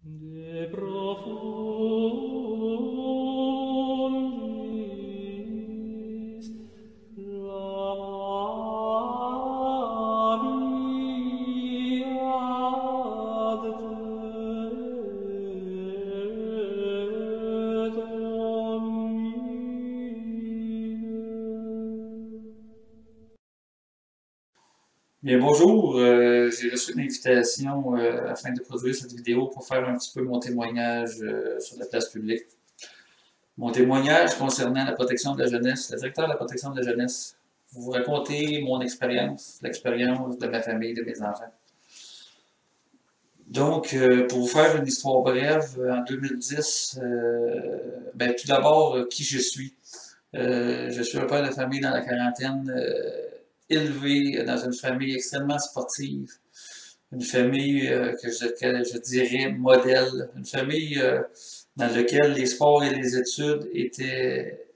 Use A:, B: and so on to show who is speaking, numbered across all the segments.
A: De profundis lavavi ad te domine.
B: Bien, bonjour, j'ai reçu une invitation afin de produire cette vidéo pour faire un petit peu mon témoignage sur la place publique. Mon témoignage concernant la protection de la jeunesse, le directeur de la protection de la jeunesse. Vous raconter mon expérience, l'expérience de ma famille, de mes enfants. Donc, pour vous faire une histoire brève, en 2010, tout d'abord, qui je suis. Je suis un père de famille dans la quarantaine, élevé dans une famille extrêmement sportive, une famille que je dirais modèle, une famille dans laquelle les sports et les études étaient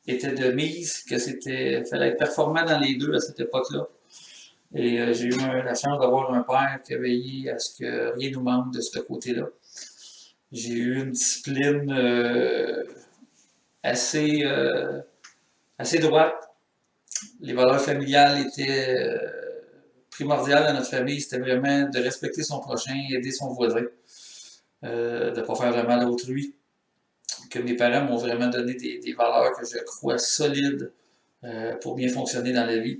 B: de mise, que fallait être performant dans les deux à cette époque-là. Et j'ai eu la chance d'avoir un père qui a veillé à ce que rien nous manque de ce côté-là. J'ai eu une discipline assez, assez droite. Les valeurs familiales étaient primordiales dans notre famille. C'était vraiment de respecter son prochain, aider son voisin, de ne pas faire de mal à autrui. Que mes parents m'ont vraiment donné des valeurs que je crois solides pour bien fonctionner dans la vie,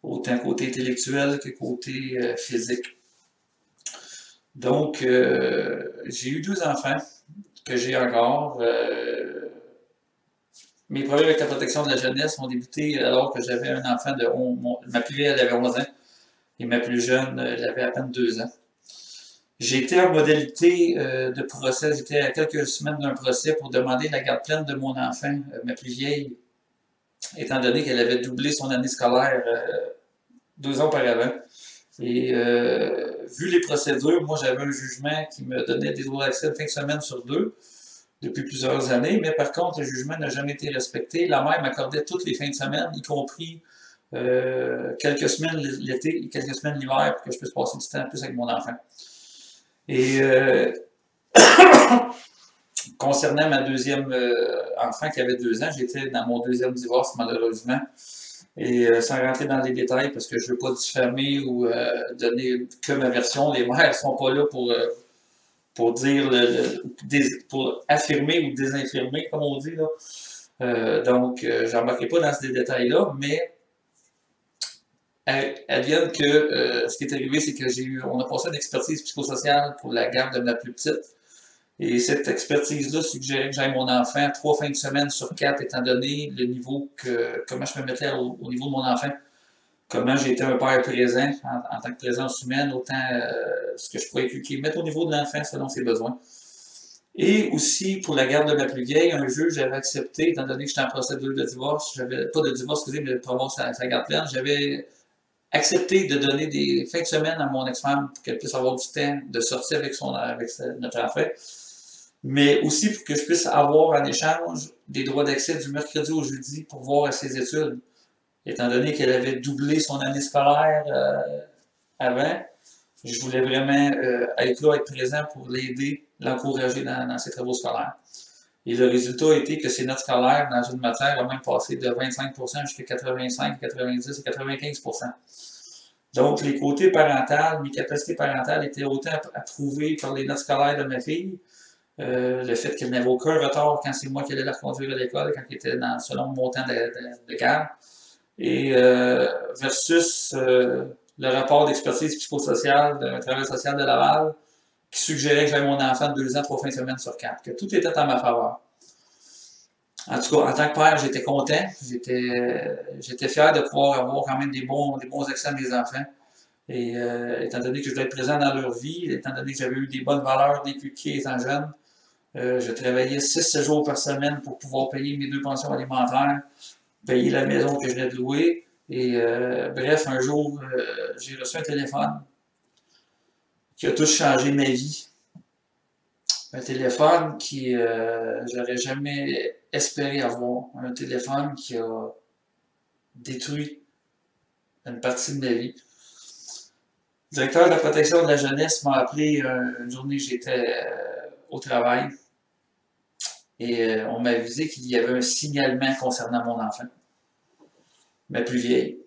B: autant côté intellectuel que côté physique. Donc, j'ai eu 2 enfants que j'ai encore. Mes problèmes avec la protection de la jeunesse ont débuté alors que j'avais un enfant de 11, ma plus vieille, elle avait 11 ans, et ma plus jeune, elle avait à peine 2 ans. J'étais en modalité de procès, j'étais à quelques semaines d'un procès pour demander la garde pleine de mon enfant, ma plus vieille, étant donné qu'elle avait doublé son année scolaire 2 ans auparavant. Et vu les procédures, moi j'avais un jugement qui me donnait des droits d'accès de fin de semaine sur 2 depuis plusieurs années, mais par contre, le jugement n'a jamais été respecté. La mère m'accordait toutes les fins de semaine, y compris quelques semaines l'été et quelques semaines l'hiver, pour que je puisse passer du temps plus avec mon enfant. Et concernant ma deuxième enfant qui avait 2 ans, j'étais dans mon deuxième divorce malheureusement. Et sans rentrer dans les détails, parce que je ne veux pas diffamer ou donner que ma version, les mères ne sont pas là pour dire, pour affirmer ou désinfirmer, comme on dit. Là. Donc, je n'embarquerai pas dans ces détails-là, mais advienne que ce qui est arrivé, c'est que on a passé une expertise psychosociale pour la garde de ma plus petite. Et cette expertise-là suggérait que j'aille mon enfant 3 fins de semaine sur 4, étant donné le niveau comment je me mettais au niveau de mon enfant, comment j'étais un père présent en tant que présence humaine, autant ce que je pouvais mettre au niveau de l'enfant selon ses besoins. Et aussi, pour la garde de ma plus vieille, un juge j'avais accepté, étant donné que j'étais en procédure de divorce, pas de divorce, excusez, mais pour avoir sa garde pleine, j'avais accepté de donner des fins de semaine à mon ex-femme pour qu'elle puisse avoir du temps de sortir avec notre enfant, mais aussi pour que je puisse avoir en échange des droits d'accès du mercredi au jeudi pour voir à ses études, étant donné qu'elle avait doublé son année scolaire avant. Je voulais vraiment être là, être présent pour l'aider, l'encourager dans ses travaux scolaires. Et le résultat a été que ses notes scolaires dans une matière ont même passé de 25% jusqu'à 85, 90 et 95%. Donc, les côtés parentaux, mes capacités parentales étaient autant approuvées par les notes scolaires de ma fille, le fait qu'elle n'avait aucun retard quand c'est moi qui allais la reconduire à l'école, quand elle était selon mon temps de garde, et versus le rapport d'expertise psychosociale d'un travail social de Laval qui suggérait que j'avais mon enfant de 2 ans, 3 fins de semaine sur 4, que tout était en ma faveur. En tout cas, en tant que père, j'étais content, j'étais fier de pouvoir avoir quand même des bons accès à mes enfants. Et étant donné que je dois être présent dans leur vie, étant donné que j'avais eu des bonnes valeurs d'éduquer étant jeune, je travaillais 6 jours par semaine pour pouvoir payer mes 2 pensions alimentaires, payer la maison que je venais de louer. Et bref, un jour, j'ai reçu un téléphone qui a tout changé ma vie. Un téléphone qui j'aurais jamais espéré avoir. Un téléphone qui a détruit une partie de ma vie. Le directeur de la protection de la jeunesse m'a appelé une journée, j'étais au travail, et on m'a avisé qu'il y avait un signalement concernant mon enfant, ma plus vieille.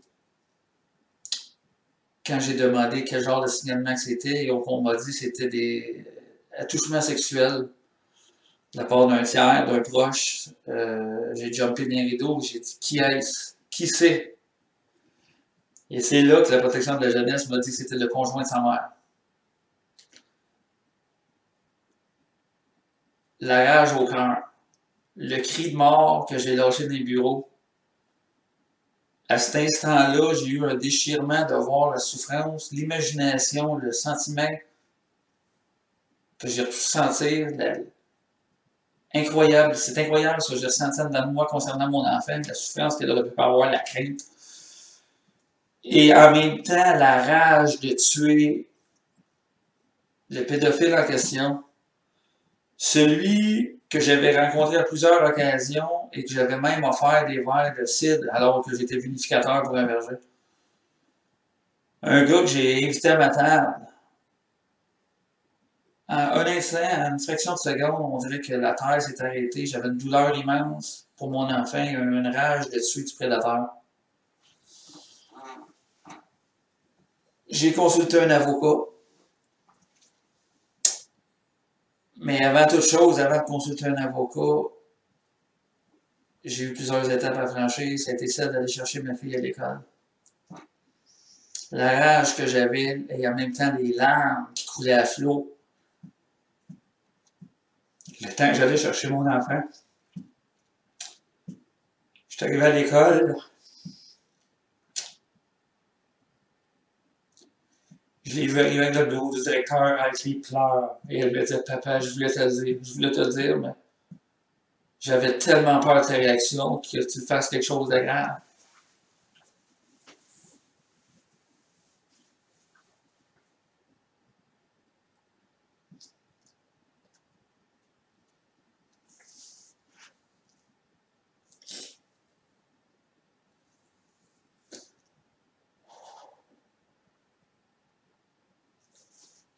B: Quand j'ai demandé quel genre de signalement que c'était, on m'a dit que c'était des attouchements sexuels de la part d'un tiers, d'un proche. J'ai jumpé dans les rideaux, j'ai dit qui est-ce? Qui c'est? Et c'est là que la protection de la jeunesse m'a dit que c'était le conjoint de sa mère. La rage au cœur, le cri de mort que j'ai lâché dans les bureaux. À cet instant-là, j'ai eu un déchirement de voir la souffrance, l'imagination, le sentiment que j'ai pu sentir. Incroyable, c'est incroyable ce que j'ai ressenti dans moi concernant mon enfant, la souffrance qu'elle aurait pu avoir, la crainte. Et en même temps, la rage de tuer le pédophile en question, celui que j'avais rencontré à plusieurs occasions et que j'avais même offert des verres de cidre alors que j'étais vinificateur pour un verger. Un gars que j'ai invité à ma table. En un instant, en une fraction de seconde, on dirait que la terre s'est arrêtée. J'avais une douleur immense pour mon enfant et une rage de tuer du prédateur. J'ai consulté un avocat. Mais avant toute chose, avant de consulter un avocat, j'ai eu plusieurs étapes à franchir. C'était celle d'aller chercher ma fille à l'école. La rage que j'avais et en même temps les larmes qui coulaient à flot. Le temps que j'allais chercher mon enfant. Je suis arrivé à l'école. Je l'ai vu arriver dans le bureau du directeur avec les pleurs. Et elle me dit, papa, je voulais te le dire. Je voulais te le dire, mais j'avais tellement peur de ta réaction que tu fasses quelque chose de grave.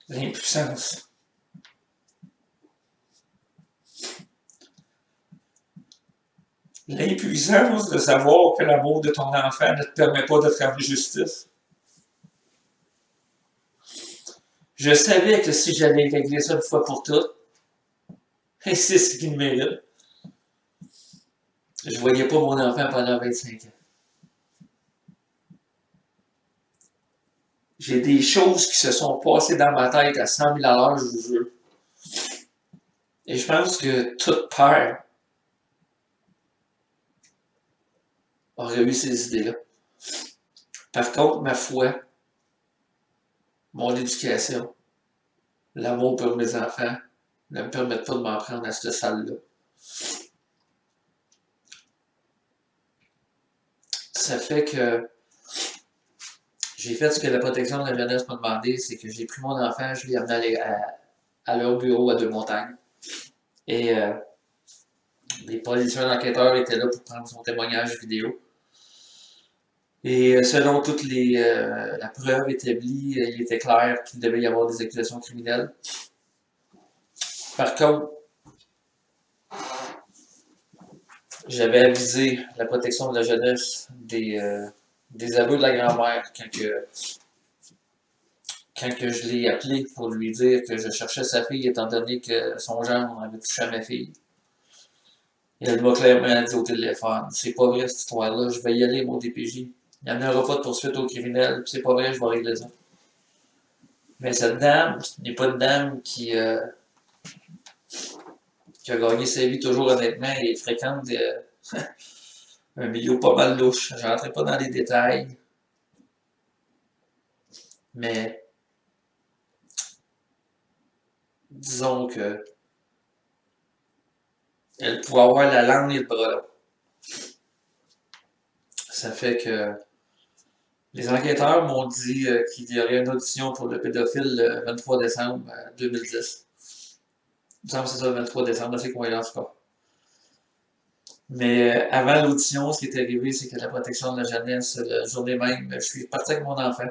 B: L'impuissance. L'impuissance de savoir que l'amour de ton enfant ne te permet pas de te rendre justice. Je savais que si j'allais régler ça une fois pour toutes, et c'est ce qu'il mérite, je voyais pas mon enfant pendant 25 ans. J'ai des choses qui se sont passées dans ma tête à 100 000 à l'heure, je vous jure. Et je pense que toute père aurait eu ces idées-là. Par contre, ma foi, mon éducation, l'amour pour mes enfants ne me permettent pas de m'en prendre à cette salle-là. Ça fait que j'ai fait ce que la protection de la jeunesse m'a demandé, c'est que j'ai pris mon enfant, je l'ai amené à leur bureau à Deux-Montagnes. Et les policiers enquêteurs étaient là pour prendre son témoignage vidéo. Et selon toute la preuve établie, il était clair qu'il devait y avoir des accusations criminelles. Par contre, j'avais avisé la protection de la jeunesse des aveux de la grand-mère quand que je l'ai appelé pour lui dire que je cherchais sa fille étant donné que son gendre avait touché à ma fille. Et elle m'a clairement dit au téléphone, c'est pas vrai cette histoire-là, je vais y aller au DPJ. Il n'y en aura pas de poursuite au criminel, puis c'est pas vrai, je vais régler ça. Mais cette dame n'est pas une dame qui a gagné sa vie toujours honnêtement et fréquente un milieu pas mal louche. Je rentrerai pas dans les détails. Mais disons que elle pouvait avoir la langue et le bras là. Ça fait que les enquêteurs m'ont dit qu'il y aurait une audition pour le pédophile le 23 décembre 2010. Il me semble que c'est ça, le 23 décembre, dans ces coins-là, en tout cas. Mais avant l'audition, ce qui est arrivé, c'est que la protection de la jeunesse, la journée même, je suis parti avec mon enfant.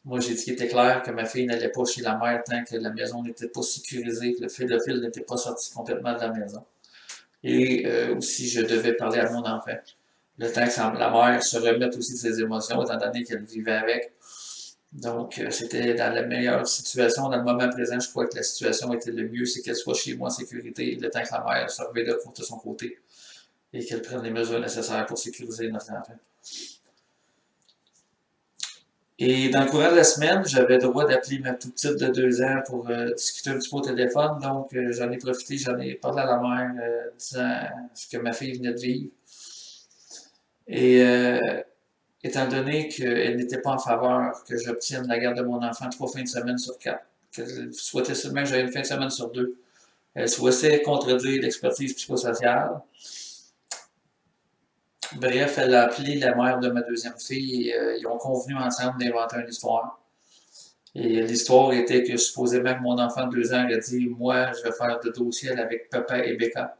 B: Moi, j'ai dit qu'il était clair que ma fille n'allait pas chez la mère tant que la maison n'était pas sécurisée, que le fil n'était pas sorti complètement de la maison. Et aussi, je devais parler à mon enfant. Le temps que la mère se remette aussi de ses émotions, étant donné qu'elle vivait avec. Donc, c'était dans la meilleure situation. Dans le moment présent, je crois que la situation était le mieux, c'est qu'elle soit chez moi en sécurité, le temps que la mère se remette de son côté et qu'elle prenne les mesures nécessaires pour sécuriser notre enfant. Et dans le courant de la semaine, j'avais le droit d'appeler ma toute petite de 2 ans pour discuter un petit peu au téléphone. Donc, j'en ai profité, j'en ai parlé à la mère, disant ce que ma fille venait de vivre. Et étant donné qu'elle n'était pas en faveur que j'obtienne la garde de mon enfant 3 fins de semaine sur 4, qu'elle souhaitait seulement que j'aille une fin de semaine sur 2, elle souhaitait contredire l'expertise psychosociale. Bref, elle a appelé la mère de ma deuxième fille et ils ont convenu ensemble d'inventer une histoire. Et l'histoire était que supposément que mon enfant de 2 ans a dit moi, je vais faire de dossier avec papa et Becca.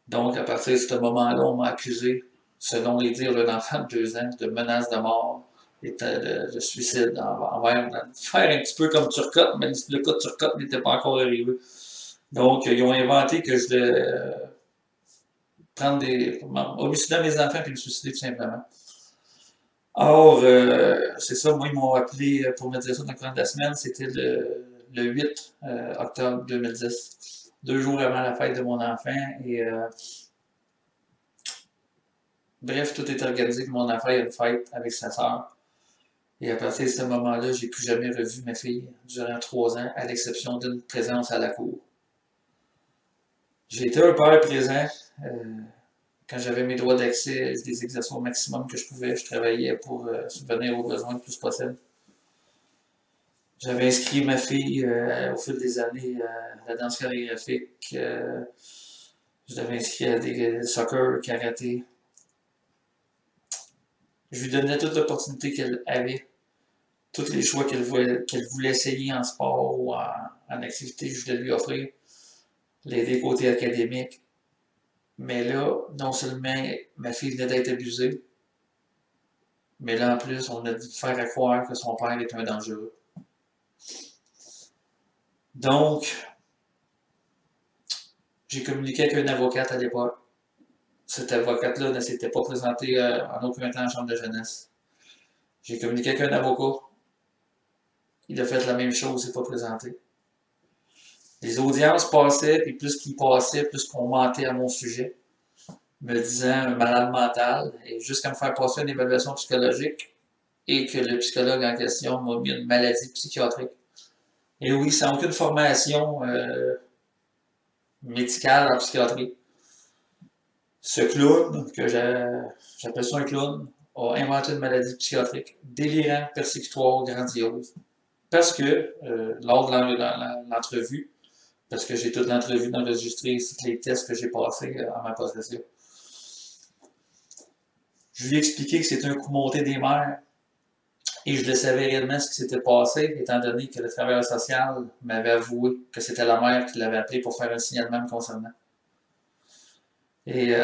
B: Donc, à partir de ce moment-là, on m'a accusé, selon les dires d'un enfant de 2 ans, de menace de mort et de suicide envers faire un petit peu comme Turcotte, mais le cas de Turcotte n'était pas encore arrivé. Donc, ils ont inventé que je devais prendre homicider mes enfants puis me suicider tout simplement. Or, c'est ça, moi, ils m'ont appelé pour me dire ça dans le courant de la semaine, c'était le 8 octobre 2010, 2 jours avant la fête de mon enfant. Et bref, tout est organisé que mon enfant ait une fête avec sa sœur. Et à partir de ce moment-là, j'ai plus jamais revu ma fille durant 3 ans, à l'exception d'une présence à la cour. J'ai été un père présent. Quand j'avais mes droits d'accès, je les exerçais au maximum que je pouvais. Je travaillais pour subvenir aux besoins le plus possible. J'avais inscrit ma fille au fil des années à la danse chorégraphique. Je l'avais inscrit à des soccer, karaté. Je lui donnais toute l'opportunité qu'elle avait, tous les choix qu'elle voulait essayer en sport ou en activité, je voulais lui offrir, l'aider côté académique. Mais là, non seulement ma fille venait d'être abusée, mais là en plus, on a dû faire à croire que son père est un dangereux. Donc, j'ai communiqué avec une avocate à l'époque. Cette avocate-là ne s'était pas présentée en aucun temps en chambre de jeunesse. J'ai communiqué avec un avocat. Il a fait la même chose, il s'est pas présenté. Les audiences passaient, puis plus qu'ils passaient, plus qu'on mentait à mon sujet, me disant un malade mental, et jusqu'à me faire passer une évaluation psychologique, et que le psychologue en question m'a mis une maladie psychiatrique. Et oui, sans aucune formation médicale en psychiatrie. Ce clown, que j'appelle ça un clown, a inventé une maladie psychiatrique délirante, persécutoire, grandiose. Parce que, lors de l'entrevue, parce que j'ai toute l'entrevue d'enregistrer ainsi que les tests que j'ai passés en ma possession, je lui ai expliqué que c'était un coup monté des mers et je le savais réellement ce qui s'était passé, étant donné que le travailleur social m'avait avoué que c'était la mère qui l'avait appelé pour faire un signalement me concernant. Et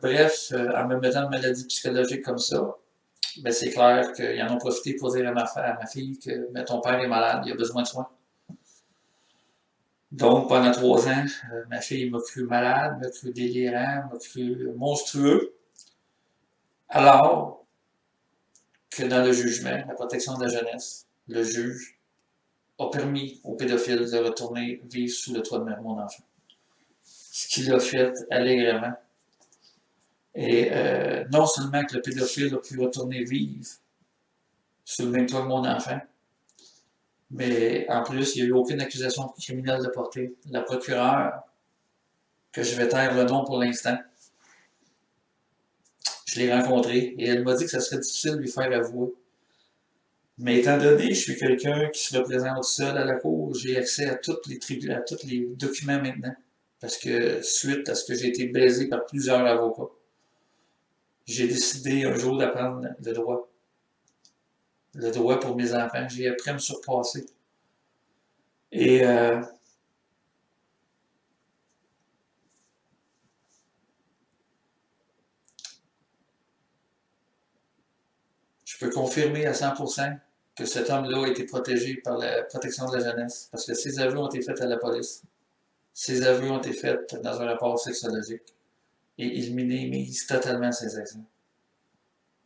B: bref, en me mettant de maladie psychologique comme ça, ben c'est clair qu'ils en ont profité pour dire à ma fille que ben, ton père est malade, il a besoin de soins. Donc, pendant 3 ans, ma fille m'a cru malade, m'a cru délirant, m'a cru monstrueux. Alors que dans le jugement, la protection de la jeunesse, le juge a permis au pédophile de retourner vivre sous le toit de mon enfant. Ce qu'il a fait allègrement. Et non seulement que le pédophile a pu retourner vivre sous le même toit que mon enfant, mais en plus, il n'y a eu aucune accusation criminelle de portée. La procureure, que je vais taire le nom pour l'instant, je l'ai rencontrée et elle m'a dit que ça serait difficile de lui faire avouer. Mais étant donné que je suis quelqu'un qui se représente seul à la cour, j'ai accès à tous les documents maintenant. Parce que suite à ce que j'ai été baisé par plusieurs avocats, j'ai décidé un jour d'apprendre le droit. Le droit pour mes enfants. J'ai appris à me surpasser. Et je peux confirmer à 100% que cet homme-là a été protégé par la protection de la jeunesse, parce que ses aveux ont été faits à la police. Ses aveux ont été faits dans un rapport sexologique. Et il minimise totalement ses actions.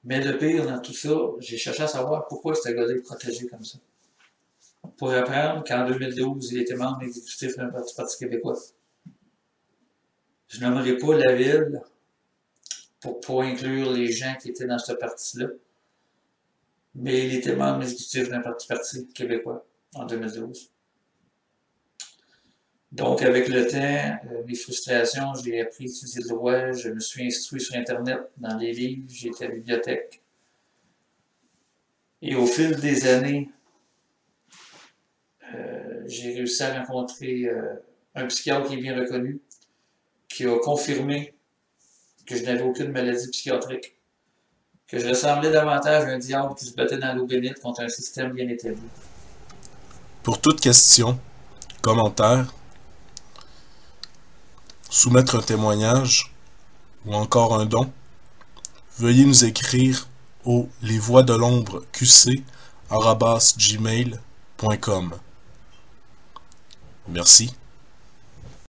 B: Mais le pire dans tout ça, j'ai cherché à savoir pourquoi ce gars-là est protégé comme ça. Pour apprendre qu'en 2012, il était membre exécutif d'un Parti québécois. Je nommerai pas la ville pour inclure les gens qui étaient dans ce parti-là, mais il était membre exécutif d'un Parti québécois en 2012. Donc, avec le temps, mes frustrations, j'ai appris à utiliser le droit, je me suis instruit sur Internet, dans les livres, j'ai été à la bibliothèque. Et au fil des années, j'ai réussi à rencontrer un psychiatre qui est bien reconnu, qui a confirmé que je n'avais aucune maladie psychiatrique, que je ressemblais davantage à un diable qui se battait dans l'eau bénite contre un système bien établi.
C: Pour toute question, commentaire, soumettre un témoignage ou encore un don, veuillez nous écrire au lesvoixdelombre@gmail.com. Merci.